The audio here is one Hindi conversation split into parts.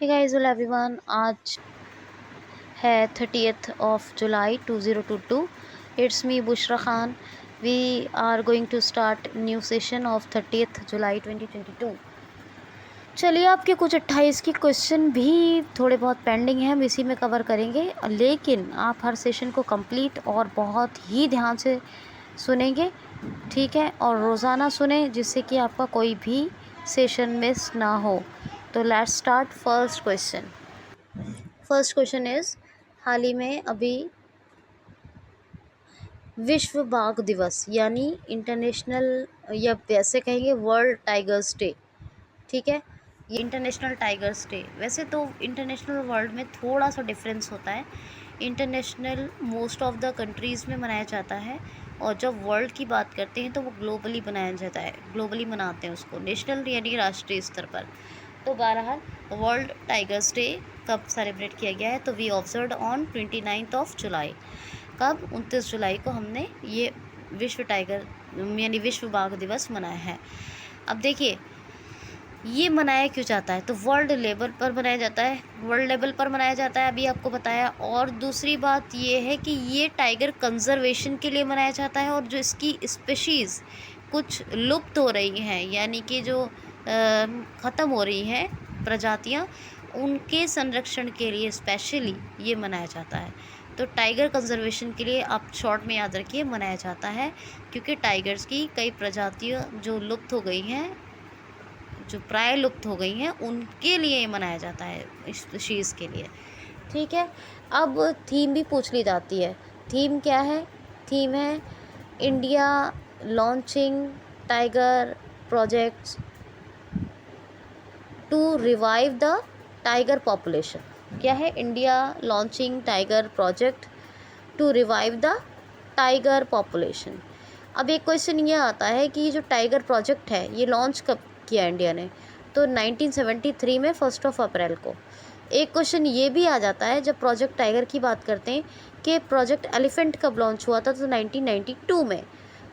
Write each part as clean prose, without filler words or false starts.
हे गाइस वेल एवरीवन, आज है 30th of July 2022। It's me Bushra Khan. We are going to start new session of 30th July 2022। चलिए, आपके कुछ 28 की क्वेश्चन भी थोड़े बहुत पेंडिंग हैं, हम इसी में कवर करेंगे। लेकिन आप हर सेशन को कंप्लीट और बहुत ही ध्यान से सुनेंगे, ठीक है? और रोज़ाना सुने, जिससे कि आपका कोई भी सेशन मिस ना हो। तो let's start. First question is, हाल ही में अभी विश्व बाघ दिवस यानी इंटरनेशनल, या वैसे कहेंगे वर्ल्ड टाइगर्स डे, ठीक है? ये इंटरनेशनल टाइगर्स डे, वैसे तो इंटरनेशनल वर्ल्ड में थोड़ा सा डिफरेंस होता है। International most of the countries में मनाया जाता है, और जब वर्ल्ड की बात करते हैं तो वो ग्लोबली मनाया जाता है, ग्लोबली मनाते हैं उसको, नेशनल यानी राष्ट्रीय स्तर पर। तो बहरहाल वर्ल्ड टाइगर्स डे कब सेलिब्रेट किया गया है? तो we observe on 29 of July. कब? 29 जुलाई को हमने ये विश्व टाइगर यानी विश्व बाघ दिवस मनाया है। अब देखिए, ये मनाया क्यों जाता है? तो वर्ल्ड लेवल पर मनाया जाता है, वर्ल्ड लेवल पर मनाया जाता है, अभी आपको बताया। और दूसरी बात ये है कि ये टाइगर कंजर्वेशन के लिए मनाया जाता है, और जो इसकी स्पेशीज़ कुछ लुप्त हो रही हैं, यानी कि जो ख़त्म हो रही हैं प्रजातियां, उनके संरक्षण के लिए स्पेशली ये मनाया जाता है। तो टाइगर कंजर्वेशन के लिए आप शॉर्ट में याद रखिए, मनाया जाता है, क्योंकि टाइगर्स की कई प्रजातियां जो लुप्त हो गई हैं, जो प्राय लुप्त हो गई हैं, उनके लिए मनाया जाता है, इस स्पीशीज़ के लिए, ठीक है? अब थीम भी पूछ ली जाती है। थीम क्या है? थीम है India launching tiger projects to revive the tiger population. क्या है? India launching tiger project to revive the tiger population. अब एक क्वेश्चन ये आता है कि ये जो टाइगर प्रोजेक्ट है, ये लॉन्च कब किया इंडिया ने? तो 1973 में 1 अप्रैल को। एक क्वेश्चन ये भी आ जाता है, जब प्रोजेक्ट टाइगर की बात करते हैं, कि प्रोजेक्ट एलिफेंट कब लॉन्च हुआ था? तो 1992 में।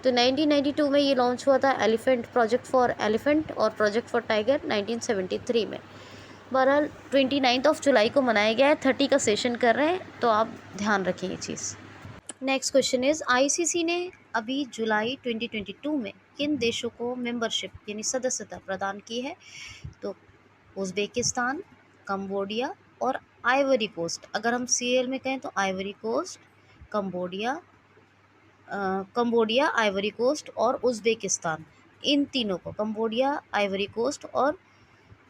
तो 1992 में ये लॉन्च हुआ था, एलिफेंट, प्रोजेक्ट फॉर एलिफेंट, और प्रोजेक्ट फॉर टाइगर 1973 में। बहरहाल 29 ऑफ जुलाई को मनाया गया है, 30 का सेशन कर रहे हैं, तो आप ध्यान रखें ये चीज़। नेक्स्ट क्वेश्चन इज़, आईसीसी ने अभी जुलाई 2022 में किन देशों को मेंबरशिप यानी सदस्यता प्रदान की है? तो उज़्बेकिस्तान, कंबोडिया और आइवरी कोस्ट। अगर हम सीरियल में कहें तो Ivory Coast, Cambodia, Ivory Coast और उज़्बेकिस्तान, इन तीनों को, कंबोडिया, आइवरी कोस्ट और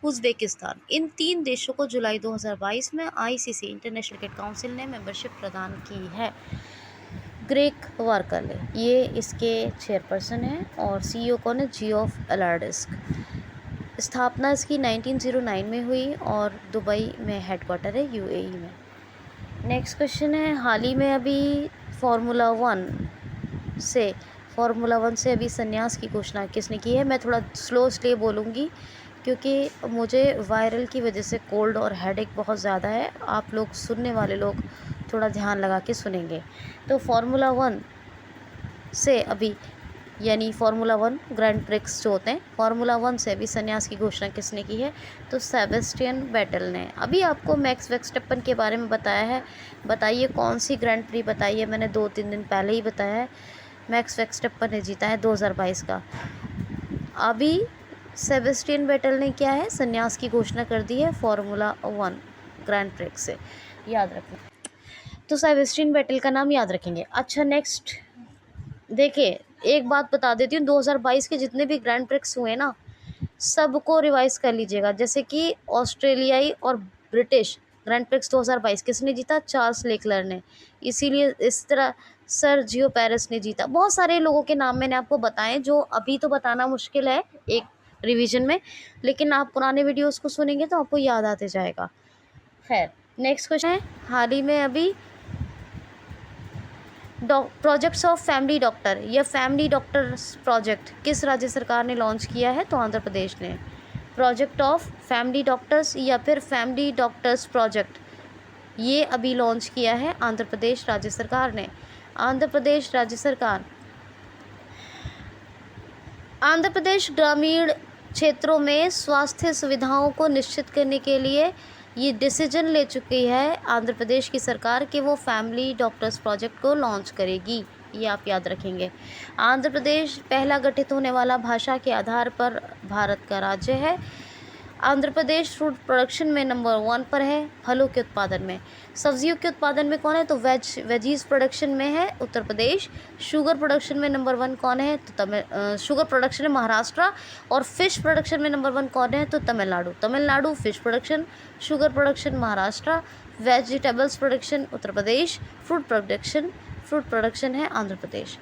उज़्बेकिस्तान, इन 3 देशों को जुलाई 2022 में आईसीसी इंटरनेशनल क्रिकेट काउंसिल ने मेंबरशिप प्रदान की है। ग्रेग वार्कले ये इसके चेयरपर्सन हैं, और सीईओ कौन है? जियोफ एलार्डिस्क। स्थापना इसकी 1909 में हुई, और दुबई में हेडक्वार्टर है, यूएई में। नेक्स्ट क्वेश्चन है, हाल ही में अभी फार्मूला वन से अभी संन्यास की घोषणा किसने की है? मैं थोड़ा स्लो इसलिए बोलूँगी क्योंकि मुझे वायरल की वजह से कोल्ड और हेडेक बहुत ज़्यादा है। आप लोग, सुनने वाले लोग, थोड़ा ध्यान लगा के सुनेंगे। तो फार्मूला वन से अभी, यानी फार्मूला वन ग्रैंड प्रिक्स जो होते हैं, फार्मूला वन से अभी संन्यास की घोषणा किसने की है? तो सेबेस्टियन वेटल ने। अभी आपको मैक्स वर्स्टेपन के बारे में बताया है, बताइए कौन सी ग्रैंड प्री बताई है? मैंने 2-3 दिन पहले ही बताया है, मैक्स वर्स्टेपन ने जीता है 2022 का। अभी सेबेस्टियन वेटल ने क्या है? संन्यास की घोषणा कर दी है फार्मूला वन ग्रैंड प्रिक्स से, याद रखना। तो सेबेस्टियन वेटल का नाम याद रखेंगे। अच्छा, नेक्स्ट देखिए, एक बात बता देती हूँ, 2022 के जितने भी ग्रैंड प्रिक्स हुए ना, सबको रिवाइज कर लीजिएगा। जैसे कि ऑस्ट्रेलियाई और ब्रिटिश ग्रैंड प्रिक्स 2022 किसने जीता? चार्ल्स लेक्लर ने। इसीलिए इस तरह सर्जियो पेरेस ने जीता। बहुत सारे लोगों के नाम मैंने आपको बताए, जो अभी तो बताना मुश्किल है एक रिवीजन में, लेकिन आप पुराने वीडियोस को सुनेंगे तो आपको याद आते जाएगा। खैर, नेक्स्ट क्वेश्चन है, हाल ही में अभी प्रोजेक्ट्स ऑफ फैमिली डॉक्टर या फैमिली डॉक्टर्स प्रोजेक्ट किस राज्य सरकार ने लॉन्च किया है? तो आंध्र प्रदेश ने। प्रोजेक्ट ऑफ फैमिली डॉक्टर्स या फिर फैमिली डॉक्टर्स प्रोजेक्ट, ये अभी लॉन्च किया है आंध्र प्रदेश राज्य सरकार ने। आंध्र प्रदेश राज्य सरकार, आंध्र प्रदेश ग्रामीण क्षेत्रों में स्वास्थ्य सुविधाओं को निश्चित करने के लिए ये डिसीजन ले चुकी है आंध्र प्रदेश की सरकार कि वो फैमिली डॉक्टर्स प्रोजेक्ट को लॉन्च करेगी। ये आप याद रखेंगे। आंध्र प्रदेश पहला गठित होने वाला भाषा के आधार पर भारत का राज्य है। आंध्र प्रदेश फ्रूट प्रोडक्शन में नंबर 1 पर है। फलों के उत्पादन में, सब्जियों के उत्पादन में कौन है, तो वेजीज प्रोडक्शन में है उत्तर प्रदेश। शुगर प्रोडक्शन में नंबर 1 कौन है, तो शुगर प्रोडक्शन में महाराष्ट्र। और फिश प्रोडक्शन में नंबर 1 कौन है, तो Tamil Nadu fish production, sugar production Maharashtra, vegetables production Uttar Pradesh, fruit production है आंध्र प्रदेश।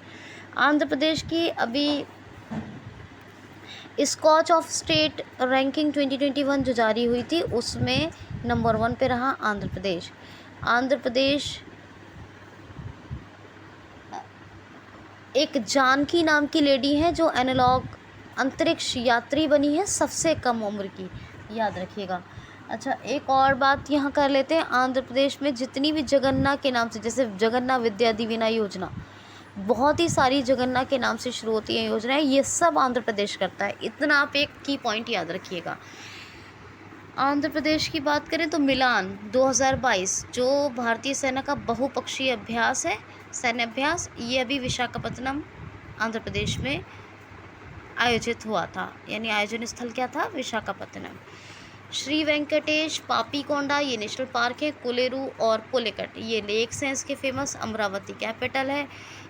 आंध्र प्रदेश की अभी स्कॉच ऑफ स्टेट रैंकिंग 2021 जो जारी हुई थी उसमें नंबर 1 पे रहा आंध्र प्रदेश। आंध्र प्रदेश एक जानकी नाम की लेडी है जो एनालॉग अंतरिक्ष यात्री बनी है सबसे कम उम्र की, याद रखिएगा। अच्छा, एक और बात यहाँ कर लेते हैं। आंध्र प्रदेश में जितनी भी जगन्ना के नाम से, जैसे जगन्ना विद्या दीवेना योजना, बहुत ही सारी जगन्ना के नाम से शुरू होती है योजनाएं, ये सब आंध्र प्रदेश करता है। इतना आप एक की पॉइंट याद रखिएगा। आंध्र प्रदेश की बात करें तो मिलान 2022 जो भारतीय सेना का बहुपक्षीय अभ्यास है, सैन्य अभ्यास, ये अभी विशाखापत्तनम आंध्र प्रदेश में आयोजित हुआ था। यानी आयोजन स्थल क्या था, विशाखापत्तनम। श्री वेंकटेश पापीकोंडा ये नेशनल पार्क है। कोलेरू और पुलिकट ये लेक्स हैं इसके फेमस। अमरावती कैपिटल है।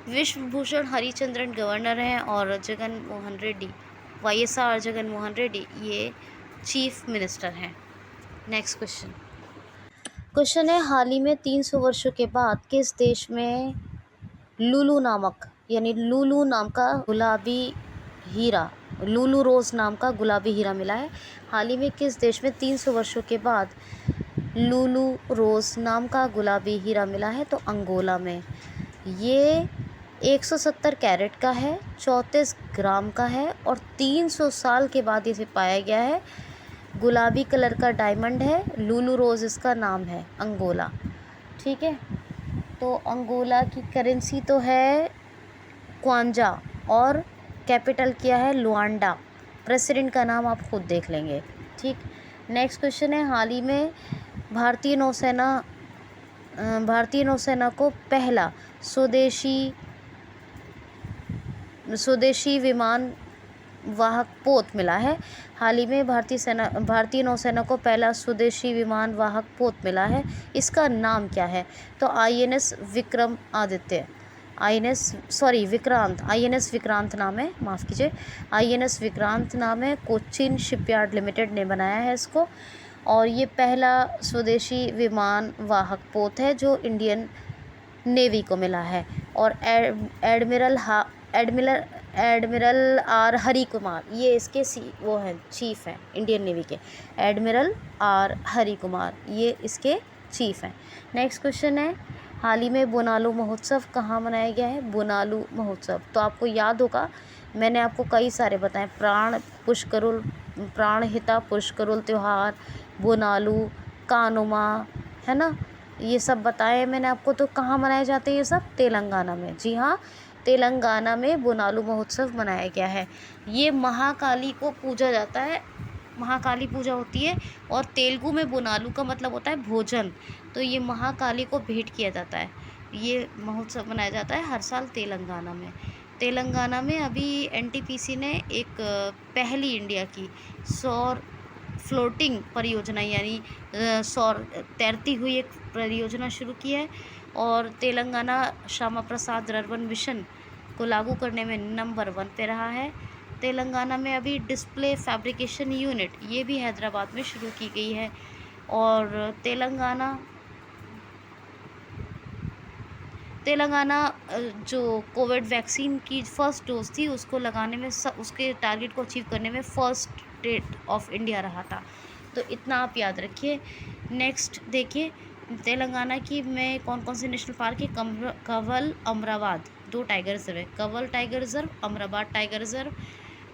विश्व भूषण हरिचंद्रन गवर्नर हैं और जगन मोहन रेड्डी, YSR जगन मोहन रेड्डी ये चीफ मिनिस्टर हैं। नेक्स्ट क्वेश्चन है, हाल ही में 300 वर्षों के बाद किस देश में लुलू नाम का गुलाबी हीरा, लुलू रोज़ नाम का गुलाबी हीरा मिला है? हाल ही में किस देश में 300 वर्षों के बाद लुलू रोज़ नाम का गुलाबी हीरा मिला है? तो अंगोला में। ये 170 कैरेट का है, 34 ग्राम का है और 300 साल के बाद इसे पाया गया है। गुलाबी कलर का डायमंड है, लुलू रोज़ इसका नाम है, अंगोला। ठीक है, तो अंगोला की करेंसी तो है क्वांजा और कैपिटल क्या है, लुआंडा। प्रेसिडेंट का नाम आप खुद देख लेंगे। ठीक, नेक्स्ट क्वेश्चन है, हाल ही में भारतीय नौसेना को पहला स्वदेशी विमान वाहक पोत मिला है। हाल ही में भारतीय नौसेना को पहला स्वदेशी विमान वाहक पोत मिला है। इसका नाम क्या है? तो INS विक्रांत नाम है, माफ़ कीजिए, INS विक्रांत नाम है। कोचिन शिपयार्ड लिमिटेड ने बनाया है इसको और ये पहला स्वदेशी विमान वाहक पोत है जो इंडियन नेवी को मिला है। और एडमिरल R हरी कुमार ये इसके चीफ हैं, इंडियन नेवी के। एडमिरल R हरी कुमार ये इसके चीफ हैं। नेक्स्ट क्वेश्चन है, हाल ही में बोनालू महोत्सव कहाँ मनाया गया है? बोनालू महोत्सव तो आपको याद होगा, मैंने आपको कई सारे बताए, प्राणहिता पुष्करुल त्यौहार, बोनालू, कानुमा, है ना, ये सब बताए मैंने आपको। तो कहाँ मनाए जाते हैं ये सब? तेलंगाना में। जी हाँ, तेलंगाना में बोनालू महोत्सव मनाया गया है। ये महाकाली को पूजा जाता है, महाकाली पूजा होती है और तेलुगु में बोनालू का मतलब होता है भोजन। तो ये महाकाली को भेंट किया जाता है। ये महोत्सव मनाया जाता है हर साल तेलंगाना में। अभी NTPC ने एक पहली इंडिया की सौर फ्लोटिंग परियोजना यानी सौर तैरती हुई एक परियोजना शुरू की है और तेलंगाना श्यामा प्रसाद अर्बन मिशन को लागू करने में नंबर 1 पे रहा है। तेलंगाना में अभी डिस्प्ले फैब्रिकेशन यूनिट ये भी हैदराबाद में शुरू की गई है। और तेलंगाना जो कोविड वैक्सीन की फर्स्ट डोज थी उसको लगाने में उसके टारगेट को अचीव करने में फर्स्ट स्टेट ऑफ इंडिया रहा था। तो इतना आप याद रखिए। नेक्स्ट देखिए, तेलंगाना की में कौन कौन से नेशनल पार्क है? कंवल, अमराबाद 2 टाइगर रिजर्व है। Kawal tiger reserve, Amrabad tiger reserve,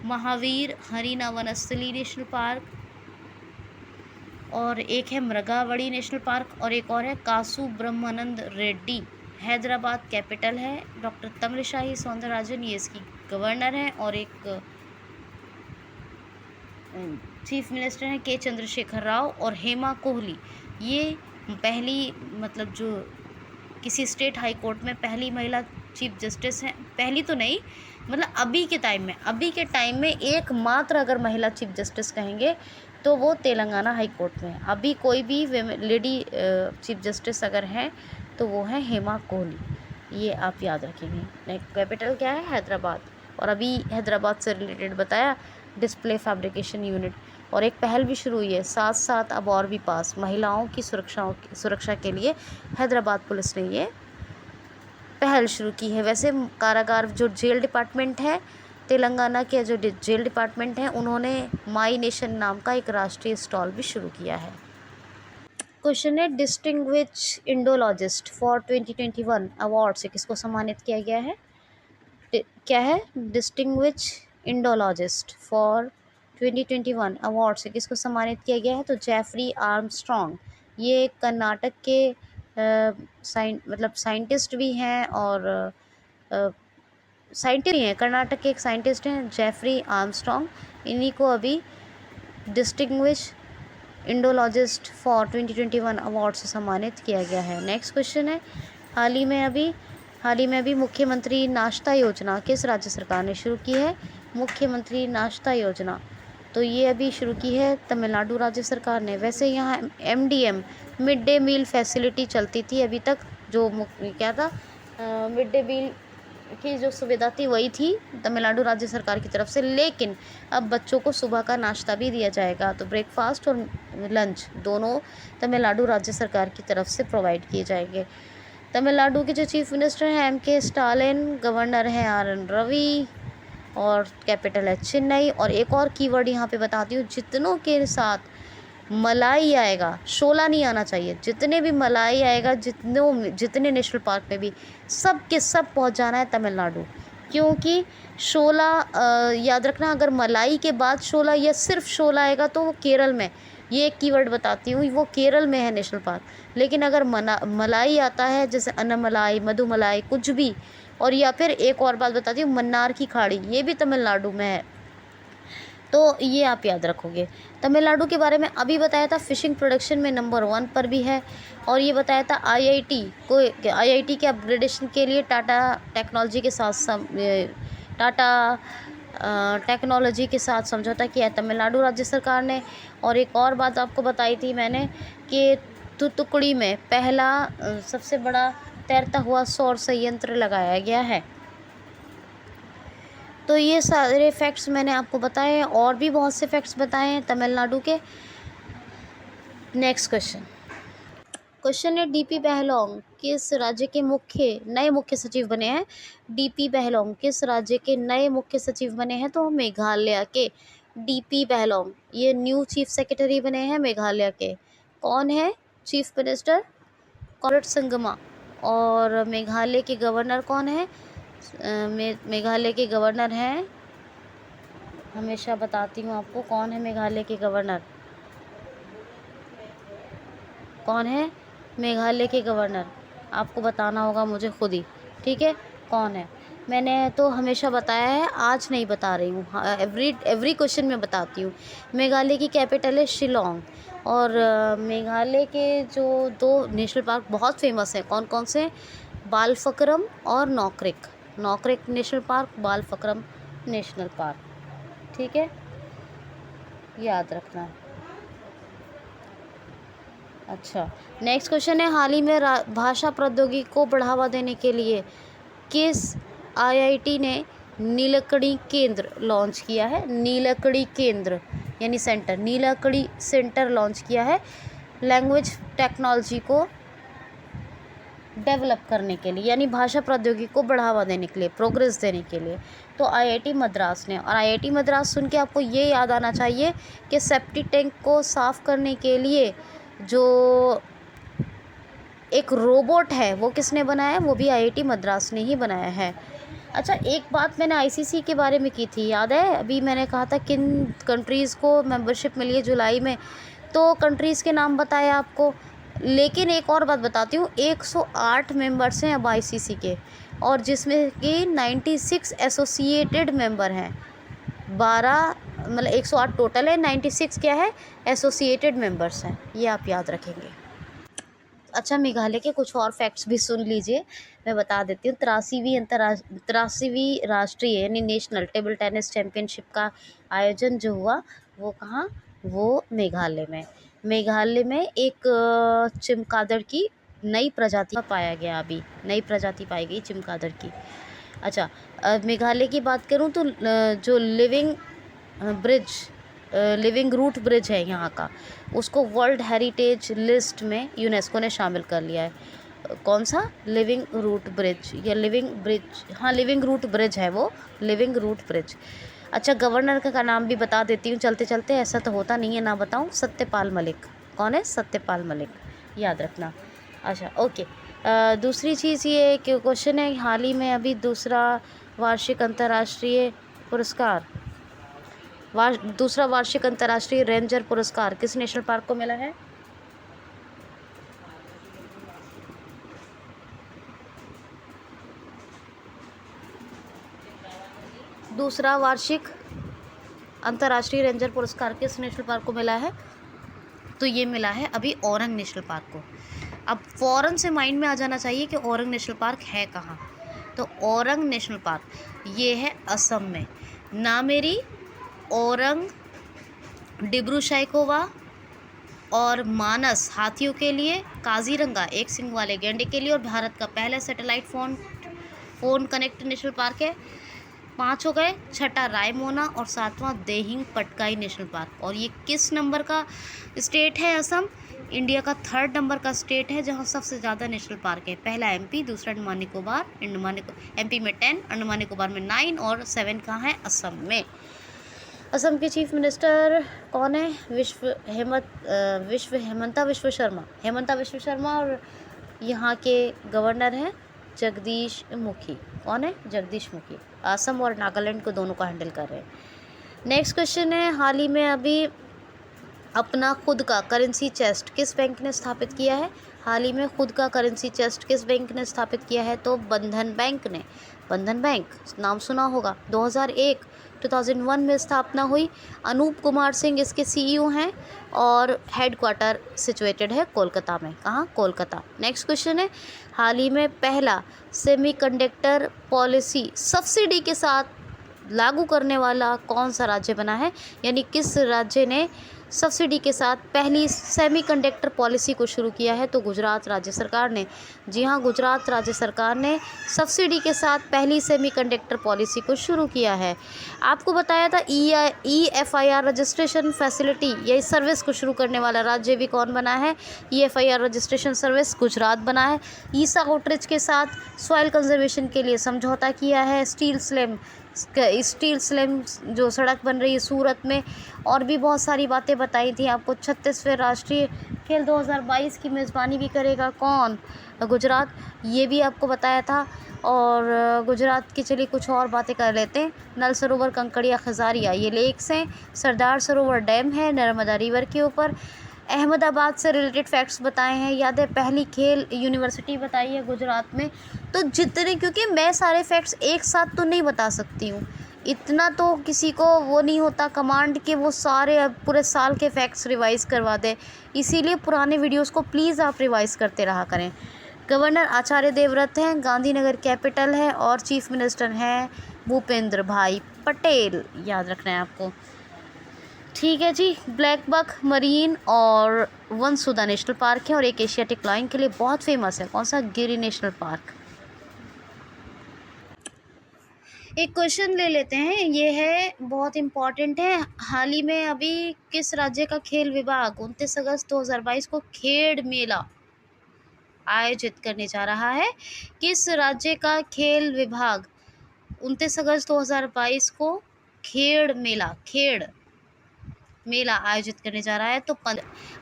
Mahavir Harina Vanasthali national park और एक है मृगावड़ी नेशनल पार्क और एक और है कासु ब्रह्मानंद रेड्डी। हैदराबाद कैपिटल है। डॉक्टर तमिलसाई सौंदरराजन ये इसकी गवर्नर हैं और एक चीफ मिनिस्टर हैं के चंद्रशेखर राव और हेमा कोहली। ये पहली मतलब जो किसी स्टेट हाई कोर्ट में पहली महिला चीफ जस्टिस हैं। पहली तो नहीं, मतलब अभी के टाइम में एकमात्र अगर महिला चीफ जस्टिस कहेंगे तो वो तेलंगाना हाई कोर्ट में। अभी कोई भी लेडी चीफ जस्टिस अगर हैं तो वो है हेमा कोहली। ये आप याद रखेंगे। नेक्स्ट कैपिटल क्या है? हैदराबाद। और अभी हैदराबाद से रिलेटेड बताया, डिस्प्ले फैब्रिकेशन यूनिट। और एक पहल भी शुरू हुई है, साथ साथ अब और भी पास, महिलाओं की सुरक्षा के लिए हैदराबाद पुलिस ने ये पहल शुरू की है। वैसे कारागार जो जेल डिपार्टमेंट है तेलंगाना के, जो जेल डिपार्टमेंट है, उन्होंने माई नेशन नाम का एक राष्ट्रीय स्टॉल भी शुरू किया है। क्वेश्चन है, डिस्टिंग्विश इंडोलॉजिस्ट फॉर 2021 अवार्ड से किसको सम्मानित किया गया है? क्या है? डिस्टिंग्विश इंडोलॉजिस्ट फॉर 2021 अवार्ड से किसको सम्मानित किया गया है? तो जेफरी आर्मस्ट्रॉन्ग। ये कर्नाटक के मतलब साइंटिस्ट भी हैं और साइंटिस्ट हैं, कर्नाटक के एक साइंटिस्ट हैं जेफरी आर्मस्ट्रॉन्ग। इन्हीं को अभी डिस्टिंग्विश इंडोलॉजिस्ट फॉर 2021 अवार्ड से सम्मानित किया गया है। नेक्स्ट क्वेश्चन है, हाल ही में अभी मुख्यमंत्री नाश्ता योजना किस राज्य सरकार ने शुरू की है? मुख्यमंत्री नाश्ता योजना तो ये अभी शुरू की है तमिलनाडु राज्य सरकार ने। वैसे यहाँ MDM mid day meal facility चलती थी अभी तक, जो क्या था, मिड डे मील की जो सुविधा थी वही थी तमिलनाडु राज्य सरकार की तरफ से, लेकिन अब बच्चों को सुबह का नाश्ता भी दिया जाएगा। तो ब्रेकफास्ट और लंच दोनों तमिलनाडु राज्य सरकार की तरफ से प्रोवाइड किए जाएंगे। तमिलनाडु के जो चीफ मिनिस्टर हैं MK स्टालिन, गवर्नर हैं RN रवि और कैपिटल है चेन्नई। और एक और कीवर्ड यहाँ पे बताती हूँ, जितनों के साथ मलाई आएगा, शोला नहीं आना चाहिए, जितने भी मलाई आएगा, जितने नेशनल पार्क में भी सब के सब पहुँच जाना है तमिलनाडु। क्योंकि शोला याद रखना, अगर मलाई के बाद शोला या सिर्फ शोला आएगा तो वो केरल में, ये एक कीवर्ड बताती हूँ, वो केरल में है नेशनल पार्क। लेकिन अगर मलाई आता है, जैसे अन्नमलाई, मधुमलाई, कुछ भी, और या फिर एक और बात बताती हूँ, मन्नार की खाड़ी, ये भी तमिलनाडु में है। तो ये आप याद रखोगे। तमिलनाडु के बारे में अभी बताया था, फिशिंग प्रोडक्शन में नंबर 1 पर भी है। और ये बताया था IIT के अपग्रेडेशन के लिए टाटा टेक्नोलॉजी के साथ समझौता किया है तमिलनाडु राज्य सरकार ने। और एक और बात आपको बताई थी मैंने कि तूतुकुड़ी में पहला सबसे बड़ा तैरता हुआ सौर संयंत्र लगाया गया है। तो ये सारे फैक्ट्स मैंने आपको बताए, और भी बहुत से फैक्ट्स बताए हैं तमिलनाडु के। नेक्स्ट क्वेश्चन है, DP बहलोंग किस राज्य के नए मुख्य सचिव बने हैं? DP बहलोंग किस राज्य के नए मुख्य सचिव बने हैं? तो मेघालय के DP बहलोंग ये न्यू चीफ सेक्रेटरी बने हैं मेघालय के। कौन है चीफ मिनिस्टर? कॉनरेड संगमा। और मेघालय के गवर्नर कौन है? मेघालय के गवर्नर हैं, हमेशा बताती हूँ आपको कौन है मेघालय के गवर्नर। कौन है मेघालय के गवर्नर? आपको बताना होगा मुझे खुद ही, ठीक है, कौन है। मैंने तो हमेशा बताया है, आज नहीं बता रही हूँ, एवरी क्वेश्चन में बताती हूँ। मेघालय की कैपिटल है शिलोंग। और मेघालय के जो 2 नेशनल पार्क बहुत फेमस हैं, कौन कौन से? बालफक्रम और नॉकरेक national park, Balphakram national park, ठीक है, याद रखना। अच्छा, नेक्स्ट क्वेश्चन है, हाल ही में भाषा प्रौद्योगिकी को बढ़ावा देने के लिए किस IIT ने नीलकणी केंद्र लॉन्च किया है? नीलकणी केंद्र यानी सेंटर, नीलकणी सेंटर लॉन्च किया है लैंग्वेज टेक्नोलॉजी को डेवलप करने के लिए, यानी भाषा प्रौद्योगिकी को बढ़ावा देने के लिए, प्रोग्रेस देने के लिए। तो IIT मद्रास ने। और IIT मद्रास सुन के आपको ये याद आना चाहिए कि सेप्टिक टैंक को साफ़ करने के लिए जो एक रोबोट है वो किसने बनाया है? वो भी IIT मद्रास ने ही बनाया है। अच्छा, एक बात मैंने ICC के बारे में की थी, याद है? अभी मैंने कहा था किन कंट्रीज़ को मेंबरशिप मिली है जुलाई में, तो कंट्रीज़ के नाम बताए आपको। लेकिन एक और बात बताती हूँ, 108 मेंबर्स हैं अब ICC के, और जिसमें कि 96 एसोसिएटेड मेंबर हैं, 12 मतलब 108 टोटल है, 96 क्या है, एसोसिएटेड मेंबर्स हैं, ये आप याद रखेंगे। अच्छा, मेघालय के कुछ और फैक्ट्स भी सुन लीजिए, मैं बता देती हूँ। 83वीं राष्ट्रीय यानी नेशनल टेबल टेनिस चैम्पियनशिप का आयोजन जो हुआ वो कहाँ, वो मेघालय में। मेघालय में एक चिमगादड़ की नई प्रजाति पाया गया, अभी नई प्रजाति पाई गई चिमगादड़ की। अच्छा, मेघालय की बात करूँ तो जो लिविंग रूट ब्रिज है यहाँ का, उसको वर्ल्ड हेरिटेज लिस्ट में यूनेस्को ने शामिल कर लिया है। कौन सा, लिविंग रूट ब्रिज या लिविंग ब्रिज, हाँ लिविंग रूट ब्रिज है वो, लिविंग रूट ब्रिज। अच्छा, गवर्नर का नाम भी बता देती हूँ चलते चलते, ऐसा तो होता नहीं है ना बताऊँ, सत्यपाल मलिक। कौन है, सत्यपाल मलिक, याद रखना। अच्छा ओके, दूसरी चीज़ ये कि क्वेश्चन है, हाल ही में अभी दूसरा वार्षिक अंतर्राष्ट्रीय रेंजर पुरस्कार किस नेशनल पार्क को मिला है? दूसरा वार्षिक अंतर्राष्ट्रीय रेंजर पुरस्कार किस नेशनल पार्क को मिला है? तो ये मिला है अभी औरंग नेशनल पार्क को। अब फ़ौरन से माइंड में आ जाना चाहिए कि औरंग नेशनल पार्क है कहाँ। तो औरंग नेशनल पार्क ये है असम में। नामेरी, औरंग, डिब्रू सैखोवा और मानस हाथियों के लिए, काजीरंगा एक सिंग वाले गैंडे के लिए, और भारत का पहला satellite phone connect national park है। 5 हो गए, छठा रायमोना और 7वां देहिंग पटकाई नेशनल पार्क। और ये किस नंबर का स्टेट है? असम इंडिया का 3rd नंबर का स्टेट है जहाँ सबसे ज़्यादा नेशनल पार्क है। पहला एमपी, दूसरा अंडमान निकोबार, एमपी में 10, अंडमान निकोबार में 9 और 7 कहाँ है? असम में। असम के चीफ मिनिस्टर कौन है? हेमंता विश्व शर्मा। और यहाँ के गवर्नर हैं जगदीश मुखी। कौन है? जगदीश मुखी। असम और नागालैंड को दोनों को हैंडल कर रहे हैं। नेक्स्ट क्वेश्चन है, हाल ही में अभी अपना खुद का करेंसी चेस्ट किस बैंक ने स्थापित किया है? हाल ही में खुद का करेंसी चेस्ट किस बैंक ने स्थापित किया है? तो बंधन बैंक ने। बंधन बैंक नाम सुना होगा, 2001 में स्थापना हुई। अनूप कुमार सिंह इसके सीईओ हैं और हेडक्वार्टर सिचुएटेड है कोलकाता में। कहाँ? कोलकाता। नेक्स्ट क्वेश्चन है, हाल ही में पहला सेमीकंडक्टर पॉलिसी सब्सिडी के साथ लागू करने वाला कौन सा राज्य बना है? यानी किस राज्य ने सब्सिडी के साथ पहली सेमीकंडक्टर पॉलिसी को शुरू किया है? तो गुजरात राज्य सरकार ने। जी हाँ, गुजरात राज्य सरकार ने सब्सिडी के साथ पहली सेमीकंडक्टर पॉलिसी को शुरू किया है। आपको बताया था EFIR रजिस्ट्रेशन फैसिलिटी या इस सर्विस को शुरू करने वाला राज्य भी कौन बना है? EFIR रजिस्ट्रेशन सर्विस गुजरात बना है। ईसा आउटरीच के साथ सॉइल कंजर्वेशन के लिए समझौता किया है। स्टील स्लैम जो सड़क बन रही है सूरत में, और भी बहुत सारी बातें बताई थी आपको। 36वें राष्ट्रीय खेल 2022 की मेज़बानी भी करेगा कौन? गुजरात, ये भी आपको बताया था। और गुजरात की चलिए कुछ और बातें कर लेते हैं। नल सरोवर, कंकड़िया, खजारिया ये लेक्स हैं। सरदार सरोवर डैम है नर्मदा रिवर के ऊपर। अहमदाबाद से रिलेटेड फैक्ट्स बताए हैं। याद है पहली खेल यूनिवर्सिटी बताई है गुजरात में। तो जितने, क्योंकि मैं सारे फैक्ट्स एक साथ तो नहीं बता सकती हूँ, इतना तो किसी को वो नहीं होता कमांड के वो सारे पूरे साल के फैक्ट्स रिवाइज़ करवा दे। इसीलिए पुराने वीडियोस को प्लीज़ आप रिवाइज़ करते रहा करें। गवर्नर आचार्य देवव्रत हैं, गांधीनगर कैपिटल है, और चीफ मिनिस्टर हैं भूपेंद्र भाई पटेल। याद रखना है आपको। ठीक है जी। ब्लैक बक मरीन और वनसुदा नेशनल पार्क है, और एक एशियाटिक लायन के लिए बहुत फेमस है। कौन सा? गिरी नेशनल पार्क। एक क्वेश्चन ले लेते हैं, ये है बहुत इम्पॉर्टेंट है। हाल ही में अभी किस राज्य का खेल विभाग 29 अगस्त 2022 को खेड़ मेला आयोजित करने जा रहा है? किस राज्य का खेल विभाग 29 अगस्त 2022 को खेड़ मेला आयोजित करने जा रहा है? तो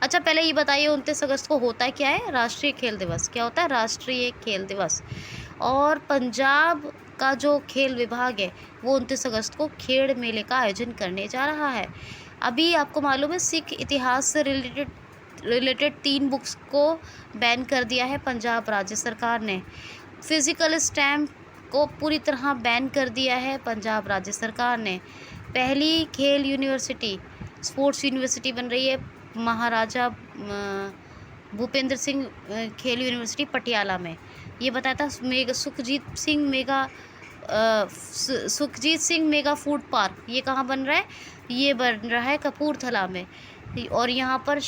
अच्छा पहले ये बताइए 29 अगस्त को होता है क्या है? राष्ट्रीय खेल दिवस। क्या होता है? राष्ट्रीय खेल दिवस। और पंजाब का जो खेल विभाग है वो 29 अगस्त को खेड़ मेले का आयोजन करने जा रहा है। अभी आपको मालूम है सिख इतिहास से रिलेटेड 3 बुक्स को बैन कर दिया है पंजाब राज्य सरकार ने। फिज़िकल स्टैम्प को पूरी तरह बैन कर दिया है पंजाब राज्य सरकार ने। पहली खेल यूनिवर्सिटी, स्पोर्ट्स यूनिवर्सिटी बन रही है महाराजा भूपेंद्र सिंह खेल यूनिवर्सिटी पटियाला में। ये बताया था Sukhjeet Singh mega food park, ये कहाँ बन रहा है? ये बन रहा है कपूरथला में। और यहाँ पर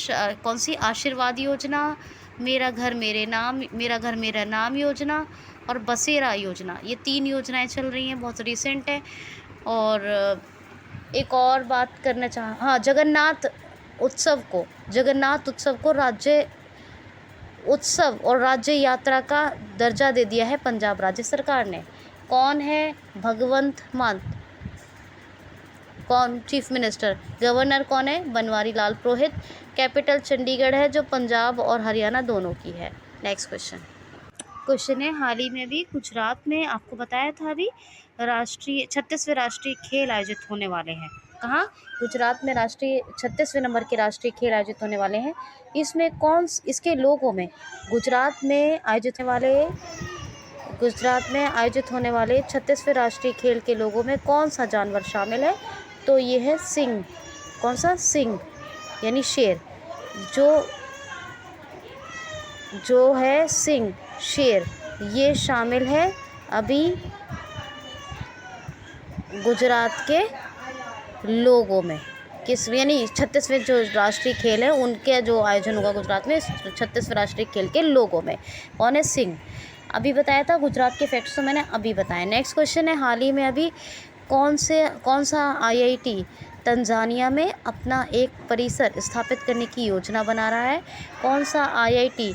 कौन सी आशीर्वाद योजना, मेरा घर मेरा नाम योजना और बसेरा योजना, ये 3 योजनाएं चल रही हैं, बहुत रिसेंट है। और एक और बात करना हाँ, जगन्नाथ उत्सव को राज्य उत्सव और राज्य यात्रा का दर्जा दे दिया है पंजाब राज्य सरकार ने। कौन है? भगवंत मान। कौन? Chief minister. गवर्नर कौन है? बनवारी लाल पुरोहित। कैपिटल चंडीगढ़ है, जो पंजाब और हरियाणा दोनों की है। नेक्स्ट क्वेश्चन है, हाल ही में भी गुजरात में आपको बताया था अभी 36वें राष्ट्रीय खेल आयोजित होने वाले हैं। कहाँ? गुजरात में 36वें नंबर के राष्ट्रीय खेल आयोजित होने वाले हैं। इसमें इसके लोगों में गुजरात में आयोजित होने वाले 36वें राष्ट्रीय खेल के लोगों में कौन सा जानवर शामिल है? तो ये है सिंह। कौन सा? सिंह यानी शेर। जो है सिंह, शेर, ये शामिल है अभी गुजरात के लोगों में। किस यानी 36वें जो राष्ट्रीय खेल है उनके जो आयोजन होगा गुजरात में 36वें राष्ट्रीय खेल के लोगों में। कौन है? सिंह। अभी बताया था गुजरात के फैक्ट्स, तो मैंने अभी बताया। नेक्स्ट क्वेश्चन है, हाल ही में अभी कौन सा IIT तंजानिया में अपना एक परिसर स्थापित करने की योजना बना रहा है? कौन सा IIT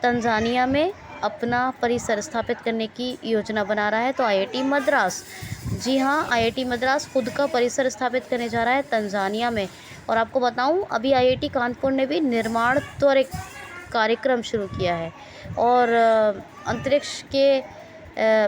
तंजानिया में अपना परिसर स्थापित करने की योजना बना रहा है? तो IIT मद्रास। जी हाँ, IIT मद्रास खुद का परिसर स्थापित करने जा रहा है तंजानिया में। और आपको बताऊं, अभी IIT कानपुर ने भी निर्माण त्वरित कार्यक्रम शुरू किया है। और अंतरिक्ष के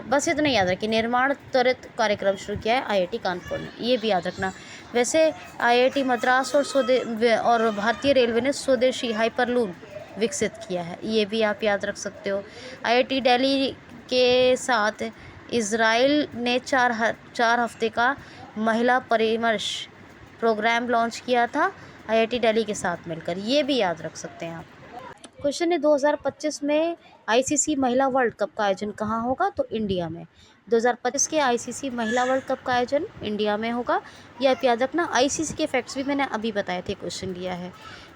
बस इतना याद रखिए, निर्माण त्वरित कार्यक्रम शुरू किया है IIT कानपुर ने, ये भी याद रखना। वैसे IIT मद्रास और भारतीय रेलवे ने स्वदेशी हाइपरलून विकसित किया है, ये भी आप याद रख सकते हो। IIT दिल्ली के साथ इज़राइल ने 4 हफ्ते का महिला परामर्श प्रोग्राम लॉन्च किया था IIT दिल्ली के साथ मिलकर, ये भी याद रख सकते हैं आप। क्वेश्चन है, 2025 में ICC महिला वर्ल्ड कप का आयोजन कहाँ होगा? तो इंडिया में। 2025 के ICC महिला वर्ल्ड कप का आयोजन इंडिया में होगा, ये आप याद रखना। ICC के फैक्ट्स भी मैंने अभी बताए थे, क्वेश्चन लिया है।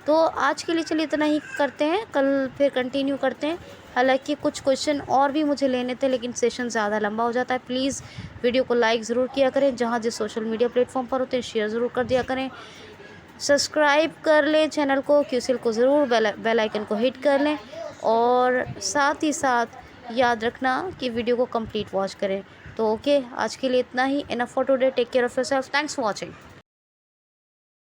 तो आज के लिए चलिए इतना ही करते हैं, कल फिर कंटिन्यू करते हैं। हालांकि कुछ क्वेश्चन और भी मुझे लेने थे, लेकिन सेशन ज़्यादा लंबा हो जाता है। प्लीज़ वीडियो को लाइक ज़रूर किया करें, जहाँ जिस सोशल मीडिया प्लेटफॉर्म पर होते हैं शेयर ज़रूर कर दिया करें। सब्सक्राइब कर लें चैनल को, क्यूसीएल को ज़रूर बेल आइकन को हिट कर लें। और साथ ही साथ याद रखना कि वीडियो को कंप्लीट वॉच करें। तो ओके, आज के लिए इतना ही। Enough for today. Take care of yourself. Thanks for watching.